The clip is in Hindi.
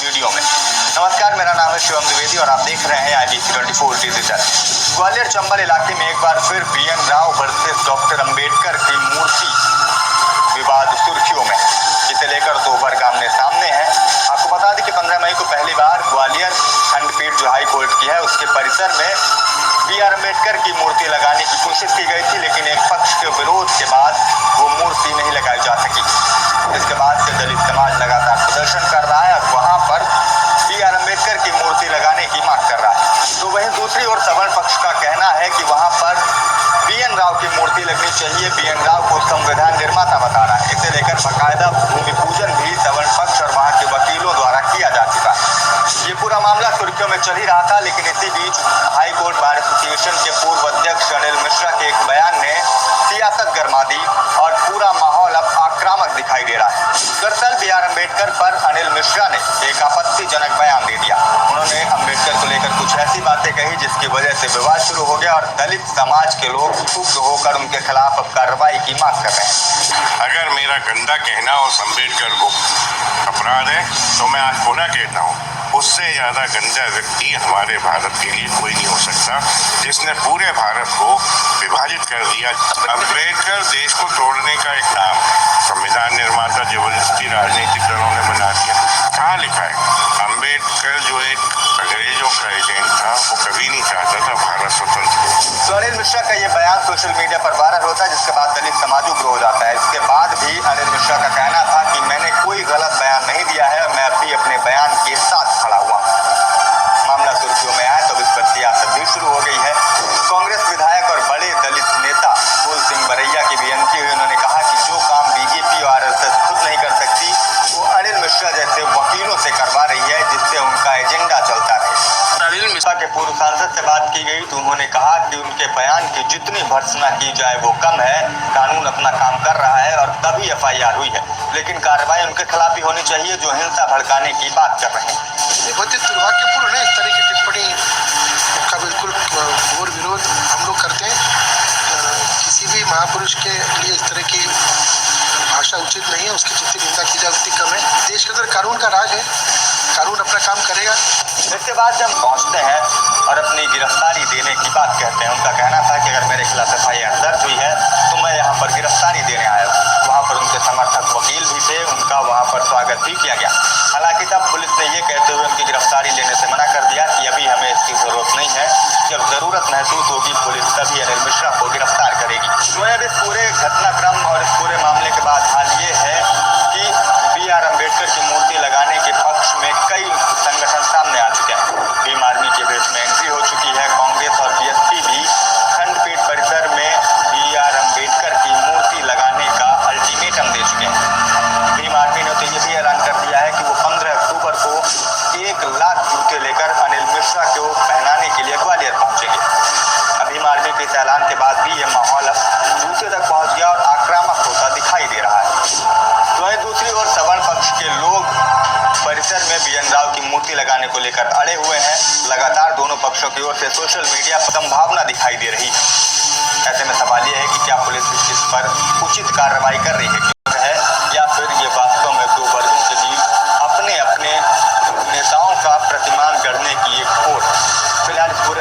वीडियो में। नमस्कार, मेरा नाम है शिवम द्विवेदी और आप देख रहे हैं IBC 24 डिजिटल। ग्वालियर चंबल इलाके में एक बार फिर BN Rao versus doctor Ambedkar की मूर्ति विवाद सुर्खियों में, जिसे लेकर दो वर्ग आमने सामने हैं। आपको बता दें कि 15 मई को पहली बार ग्वालियर खंडपीठ जो हाई कोर्ट की है उसके परिसर में BR अम्बेडकर की मूर्ति लगाने की कोशिश की गई थी, लेकिन एक पक्ष के विरोध के बाद वो मूर्ति नहीं लगाई जा सकी। इसके बाद से दलित समाज लगातार प्रदर्शन कर रहा है और वहां पर BR अम्बेडकर की मूर्ति लगाने की मांग कर रहा है। तो वहीं दूसरी ओर सवर्ण पक्ष का कहना है कि वहां पर BN राव की मूर्ति लगनी चाहिए। BN राव को संविधान निर्माता बता रहा है। इसे लेकर बाकायदा भूमि पूजन भी सवर्ण पक्ष और वहां के वकीलों द्वारा किया जा चुका है। ये पूरा मामला सुर्खियों में चल ही रहा था, लेकिन इसी बीच हाई कोर्ट बार एसोसिएशन के पूर्व अध्यक्ष अनिल मिश्रा के एक बयान ने सियासत गरमा दी और पूरा माहौल अब आक्रामक दिखाई दे रहा है। दरअसल BR अम्बेडकर पर अनिल मिश्रा ने एक आपत्तिजनक बयान दे दिया। उन्होंने अम्बेडकर को लेकर कुछ ऐसी बातें कही जिसकी वजह से विवाद शुरू हो गया और दलित समाज के लोग क्षुब्ध होकर उनके खिलाफ अब कार्रवाई की मांग कर रहे हैं। अगर मेरा गंदा कहना उस अम्बेडकर को अपराध है तो मैं आज पुनः कहता हूँ, उससे ज़्यादा गंदा व्यक्ति हमारे भारत के लिए कोई नहीं हो सकता, जिसने पूरे भारत को विभाजित कर दिया। अम्बेडकर देश को तोड़ने का एक नाम, संविधान निर्माता जबरदस्ती राजनीतिक दलों ने बना दिया। कहाँ लिखा है? अम्बेडकर जो एक अंग्रेजों का एजेंट था, वो कभी नहीं चाहता था भारत स्वतंत्र हो। तो अनिल मिश्रा का ये बयान सोशल मीडिया पर वायरल होता है, जिसके बाद दलित समाज उग्र हो जाता है। इसके बाद भी अनिल मिश्रा का कहना था कि मैंने कोई गलत बयान नहीं दिया है, मैं अभी अपने बयान के साथ खड़ा हुआ। मामला सुर्खियों में आया तो इस पर सियासत भी शुरू हो गई है। कांग्रेस विधायक और बड़े दलित नेता फूल सिंह बरैया की बेनती हुई। उन्होंने कहा कि जो काम BJP और RSS खुद नहीं कर सकती, वो अनिल मिश्रा जैसे वकीलों से करवा रही है, जिससे उनका एजेंडा चलता रहे। अनिल मिश्रा के पूर्व सांसद से बात की गई तो उन्होंने कहा कि उनके बयान की जितनी भर्त्सना की जाए वो कम है। कानून अपना काम कर रहा है और तभी FIR हुई है, लेकिन कार्रवाई उनके खिलाफ ही होनी चाहिए जो हिंसा भड़काने की बात कर रहे हैं। बहुत ही दुर्भाग्यपूर्ण है इस तरह की टिप्पणी का बिल्कुल घोर विरोध हम लोग करते हैं। किसी भी महापुरुष के लिए इस तरह की भाषा उचित नहीं है, उसकी जितनी निंदा की जाए उतनी कम है। देश के अंदर कानून का राज है, कानून अपना काम करेगा। इसके बाद जब पहुंचते हैं और अपनी गिरफ्तारी देने की बात कहते हैं, उनका कहना था कि अगर मेरे खिलाफ FIR दर्ज हुई है तो मैं यहाँ पर गिरफ्तारी देने आया हूँ। वहाँ पर उनके समर्थक वकील भी थे, उनका वहाँ पर स्वागत भी किया गया। हालांकि तब पुलिस ने ये कहते हुए उनकी गिरफ्तारी लेने से मना कर दिया कि अभी हमें इसकी जरूरत नहीं है, जब जरूरत महसूस होगी पुलिस तभी अनिल मिश्रा को गिरफ्तार करेगी। तो अब इस पूरे घटनाक्रम और इस पूरे मामले के बाद हाल ये है कि BR अम्बेडकर की मूर्ति लगाने के पक्ष में कई संगठन सामने आ चुके हैं। भीम आर्मी के देश में एंट्री हो चुकी है। कांग्रेस और BSP भी खंडपीठ परिसर में BR अम्बेडकर की मूर्ति लगाने का अल्टीमेटम दे चुके हैं। भीम आर्मी ने तो ये भी ऐलान कर दिया है कि वो 15 अक्टूबर को 1 लाख जूते लेकर अनिल मिश्रा को पहनाने के लिए ग्वालियर पहुंचेंगे। भीम आर्मी के इस ऐलान के बाद भी ये माहौल जूते तक पहुंच गया और आक्रामक होता दिखाई दे रहा है। तो वहीं दूसरी ओर सवर्ण पक्ष के लोग परिसर में BN राव की मूर्ति लगाने को लेकर अड़े हुए हैं। लगातार दोनों पक्षों की ओर से सोशल मीडिया पर संभावना दिखाई दे रही है। ऐसे में सवाल यह है कि क्या पुलिस इस पर उचित कार्रवाई कर रही है।